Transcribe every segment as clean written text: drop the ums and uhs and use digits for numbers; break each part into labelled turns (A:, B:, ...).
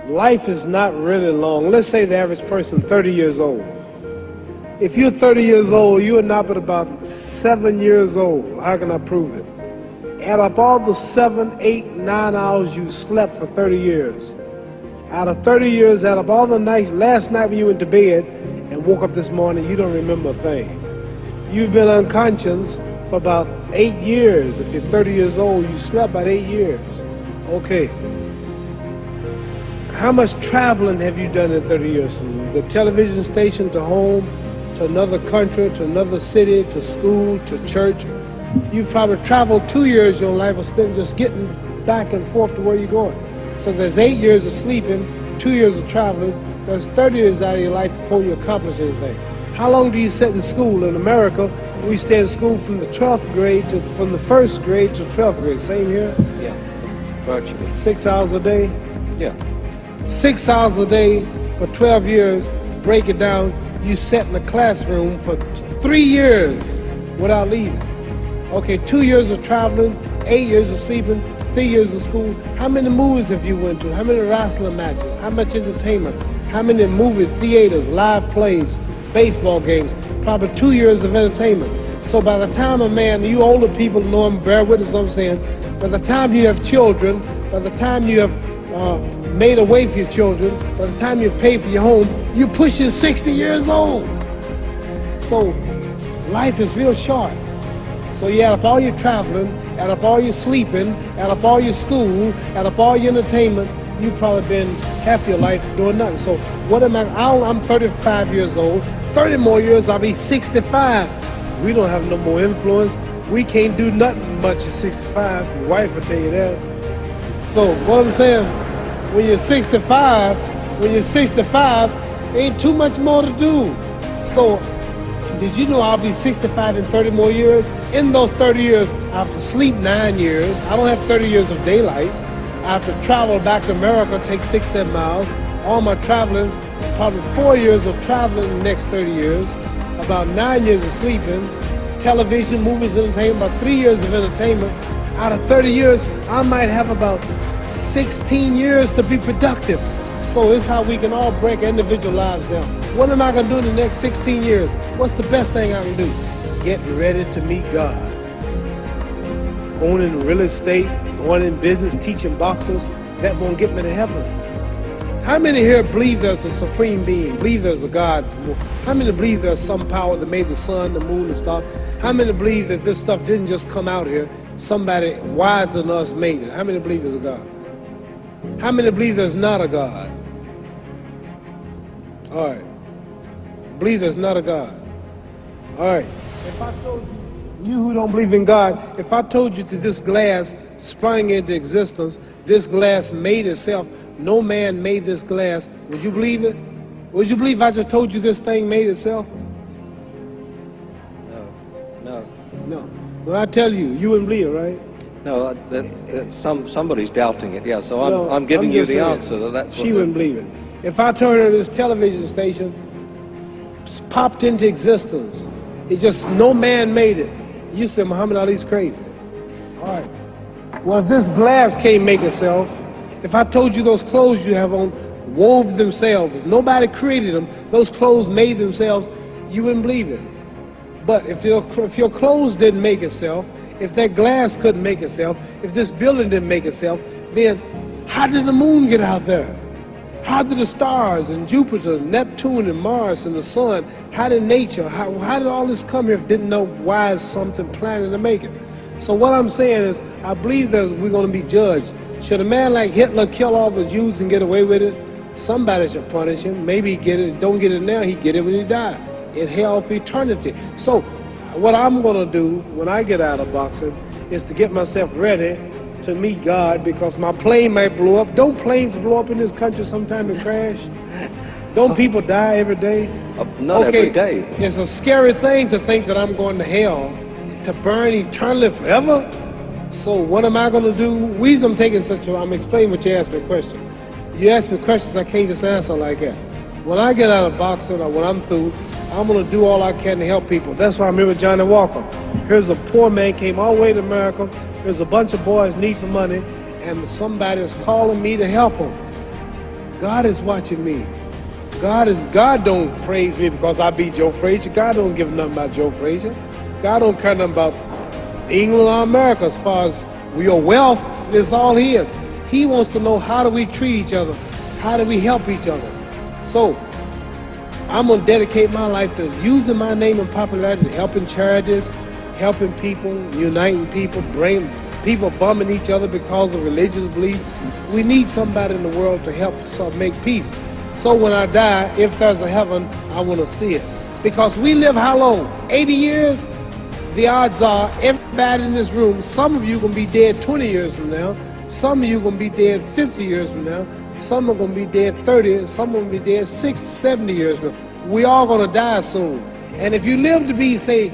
A: life is not really long. Let's say the average person 30 years old. If you're 30 years old, you are not but about 7 years old. How can I prove it? Add up all the 7, 8, 9 hours you slept for 30 years. Out of 30 years, add up all the nights, last night when you went to bed and woke up this morning, you don't remember a thing. You've been unconscious for about 8 years. If you're 30 years old, you slept about 8 years. Okay. How much traveling have you done in 30 years? From the television station to home, to another country, to another city, to school, to church. You've probably traveled 2 years of your life or spent just getting back and forth to where you're going. So there's 8 years of sleeping, 2 years of traveling. There's 30 years out of your life before you accomplish anything. How long do you sit in school? In America, we stay in school from the 12th grade to from the 1st grade to 12th grade. Same here?
B: Yeah, virtually.
A: 6 hours a day?
B: Yeah.
A: 6 hours a day for 12 years. Break it down. You sat in the classroom for 3 years without leaving. Okay, 2 years of traveling, 8 years of sleeping, 3 years of school. How many movies have you went to? How many wrestling matches? How much entertainment? How many movie theaters, live plays, baseball games? Probably 2 years of entertainment. So by the time a man, you older people know him, bear with us what I'm saying, by the time you have children, by the time you have made a way for your children, by the time you've paid for your home, you're pushing 60 years old. So life is real short. So you add up all your traveling, add up all your sleeping, add up all your school, add up all your entertainment, you've probably been half your life doing nothing. So what am I? I'm 35 years old. 30 more years, I'll be 65. We don't have no more influence. We can't do nothing much at 65. Your wife will tell you that. So what I'm saying, when you're 65, ain't too much more to do. So did you know I'll be 65 in 30 more years? In those 30 years, I have to sleep 9 years. I don't have 30 years of daylight. I have to travel back to America, take 6, 7 miles. All my traveling, probably 4 years of traveling in the next 30 years, about 9 years of sleeping, television, movies, entertainment, about 3 years of entertainment. Out of 30 years, I might have about 16 years to be productive. So it's how we can all break individual lives down. What am I going to do in the next 16 years? What's the best thing I can do? Get ready to meet God. Owning real estate, going in business, teaching boxers, that won't get me to heaven. How many here believe there's a supreme being, believe there's a God? How many believe there's some power that made the sun, the moon, and stars? How many believe that this stuff didn't just come out here? Somebody wiser than us made it. How many believe there's a God? How many believe there's not a God? All right. Believe there's not a God. All right. If I told you who don't believe in God, if I told you that this glass sprang into existence, this glass made itself, no man made this glass, would you believe it? Would you believe I just told you this thing made itself?
B: No.
A: No. When I tell you, you wouldn't believe it, right?
B: No, somebody's doubting it, yeah, so I'm giving you the answer. That's
A: she wouldn't believe it. If I told her this television station popped into existence, it just, no man made it, you said Muhammad Ali's crazy. All right. Well, if this glass can't make itself, if I told you those clothes you have on wove themselves, nobody created them, those clothes made themselves, you wouldn't believe it. But if your clothes didn't make itself, if that glass couldn't make itself, if this building didn't make itself, then how did the moon get out there? How did the stars and Jupiter, Neptune and Mars and the sun, how did nature, how did all this come here if didn't know why is something planning to make it? So what I'm saying is, I believe that we're going to be judged. Should a man like Hitler kill all the Jews and get away with it? Somebody should punish him. Maybe he get it, don't get it now, he get it when he died. In hell for eternity. So what I'm going to do when I get out of boxing is to get myself ready to meet God, because my plane might blow up. Don't planes blow up in this country sometime and crash? Don't people die every day?
B: Not every day.
A: It's a scary thing to think that I'm going to hell to burn eternally forever. So what am I going to do? Reason I'm taking I'm explaining what you asked me a question. You ask me questions I can't just answer like that. When I get out of boxing or when I'm through, I'm going to do all I can to help people. That's why I'm here with Johnny Walker. Here's a poor man, came all the way to America. There's a bunch of boys need some money, and somebody is calling me to help them. God is watching me. God don't praise me because I beat Joe Frazier. God don't give nothing about Joe Frazier. God don't care nothing about England or America as far as your wealth is all his. He wants to know, how do we treat each other? How do we help each other? So I'm going to dedicate my life to using my name and popularity, helping charities, helping people, uniting people, bringing people bumming each other because of religious beliefs. We need somebody in the world to help us make peace. So when I die, if there's a heaven, I want to see it. Because we live how long? 80 years? The odds are everybody in this room, some of you are going to be dead 20 years from now. Some of you are going to be dead 50 years from now. Some are going to be dead 30, some are going to be dead 60, 70 years from now. We all going to die soon. And if you live to be, say,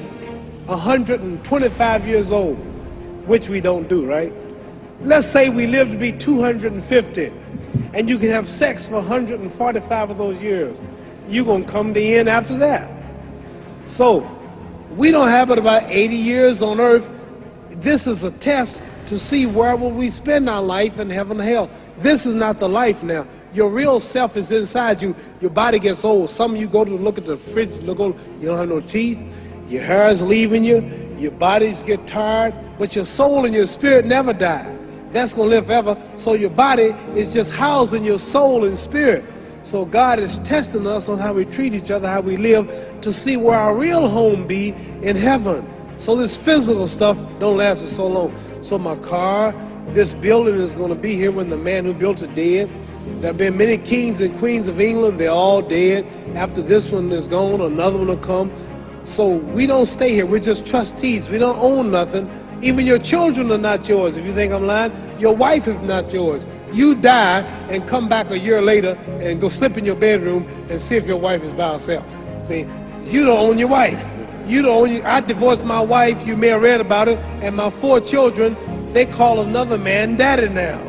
A: 125 years old, which we don't do, right? Let's say we live to be 250, and you can have sex for 145 of those years. You're going to come to the end after that. So we don't have but about 80 years on earth. This is a test to see where will we spend our life in heaven or hell. This is not the life now. Your real self is inside you. Your body gets old. Some of you go to look at the fridge, look old, you don't have no teeth. Your hair is leaving you. Your bodies get tired. But your soul and your spirit never die. That's going to live forever. So your body is just housing your soul and spirit. So God is testing us on how we treat each other, how we live, to see where our real home be in heaven. So this physical stuff don't last for so long. So my car, this building is going to be here when the man who built it dead. There have been many kings and queens of England. They're all dead. After this one is gone, another one will come. So we don't stay here. We're just trustees. We don't own nothing. Even your children are not yours. If you think I'm lying, your wife is not yours. You die and come back a year later and go slip in your bedroom and see if your wife is by herself. See, you don't own your wife. You don't own. I divorced my wife. You may have read about it. And my 4 children, they call another man daddy now.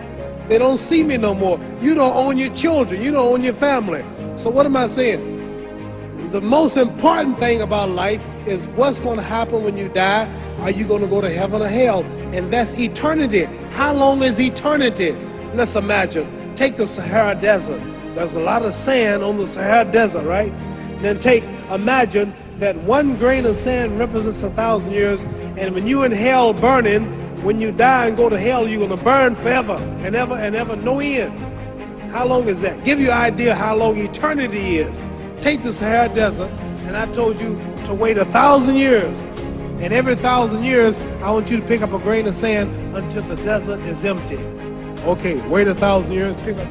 A: They don't see me no more. You don't own your children. You don't own your family. So what am I saying? The most important thing about life is what's going to happen when you die. Are you going to go to heaven or hell? And that's eternity. How long is eternity? Let's imagine. Take the Sahara Desert. There's a lot of sand on the Sahara Desert, right? Then imagine that 1 grain of sand represents 1,000 years. And when you're in hell burning, when you die and go to hell, you're going to burn forever and ever, no end. How long is that? Give you an idea how long eternity is. Take the Sahara Desert, and I told you to wait 1,000 years. And every 1,000 years, I want you to pick up a grain of sand until the desert is empty. Okay, wait 1,000 years, pick up.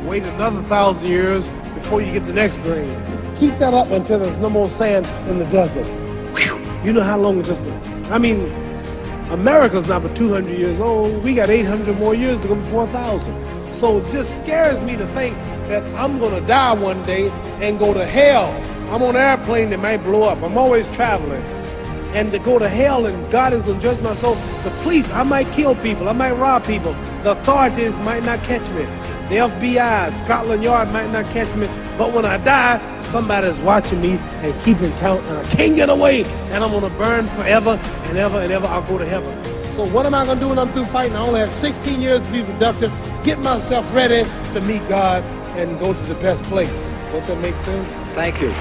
A: Wait another 1,000 years before you get the next grain. Keep that up until there's no more sand in the desert. Whew. You know how long it just, I mean, America's not but 200 years old. We got 800 more years to go before 1,000. So it just scares me to think that I'm going to die one day and go to hell. I'm on an airplane that might blow up. I'm always traveling. And to go to hell and God is going to judge my soul. The police, I might kill people. I might rob people. The authorities might not catch me. The FBI, Scotland Yard might not catch me. But when I die, somebody's watching me and keeping count. And I can't get away. And I'm going to burn forever and ever and ever. I'll go to heaven. So what am I going to do when I'm through fighting? I only have 16 years to be productive. Get myself ready to meet God and go to the best place. Don't that make sense?
B: Thank you.